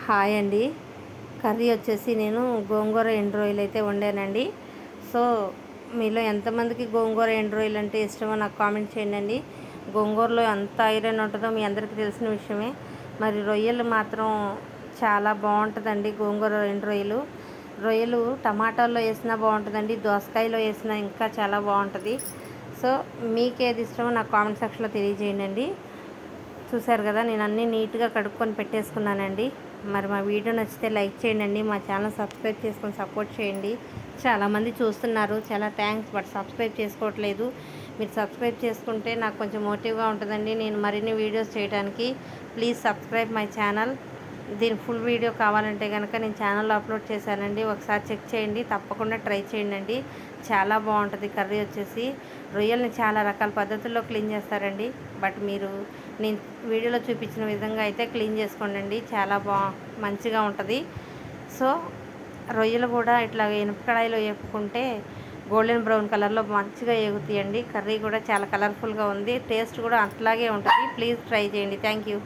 Hi అండి. Curry వచ్చేసి నేను గోంగూర ఎండు రొయ్యలు అయితే వండానండి. సో మీలో ఎంతమందికి గోంగూర ఎండు రొయ్యలు అంటే ఇష్టమో నాకు కామెంట్ చేయండి. గోంగూరలో ఎంత ఐరన్ ఉంటుందో మీ అందరికీ తెలిసిన విషయమే. మరి రొయ్యలు మాత్రం చాలా బాగుంటుందండి. గోంగూర ఎండు రొయ్యలు రొయ్యలు టమాటాల్లో వేసినా బాగుంటుందండి, దోసకాయలో వేసినా ఇంకా చాలా బాగుంటుంది. సో మీకు ఏది ఇష్టమో నాకు కామెంట్ సెక్షన్లో తెలియజేయండి. చూశారు కదా, నేను అన్నీ నీట్గా కడుక్కొని పెట్టేసుకున్నానండి. మరి మా వీడియో నచ్చితే లైక్ చేయండి, మా ఛానల్ సబ్స్క్రైబ్ చేసుకొని సపోర్ట్ చేయండి. చాలామంది చూస్తున్నారు, చాలా థ్యాంక్స్. బట్ సబ్స్క్రైబ్ చేసుకోవట్లేదు. మీరు సబ్స్క్రైబ్ చేసుకుంటే నాకు కొంచెం మోటివ్గా ఉంటుందండి నేను మరిన్ని వీడియోస్ చేయడానికి. Please subscribe my channel. దీని ఫుల్ వీడియో కావాలంటే కనుక నేను ఛానల్లో అప్లోడ్ చేశానండి, ఒకసారి చెక్ చేయండి. తప్పకుండా ట్రై చేయండి. చాలా బాగుంటుంది. కర్రీ వచ్చేసి రొయ్యల్ని చాలా రకాల పద్ధతుల్లో క్లీన్ చేస్తారండి. బట్ మీరు నేను వీడియోలో చూపించిన విధంగా అయితే క్లీన్ చేసుకోండి, చాలా మంచిగా ఉంటుంది. సో రొయ్యలు కూడా ఇట్లా ఇనుప కడాయిలో వేపుకుంటే గోల్డెన్ బ్రౌన్ కలర్లో మంచిగా ఎగుతాయండి. కర్రీ కూడా చాలా కలర్ఫుల్గా ఉంది, టేస్ట్ కూడా అట్లాగే ఉంటుంది. ప్లీజ్ ట్రై చేయండి. Thank you.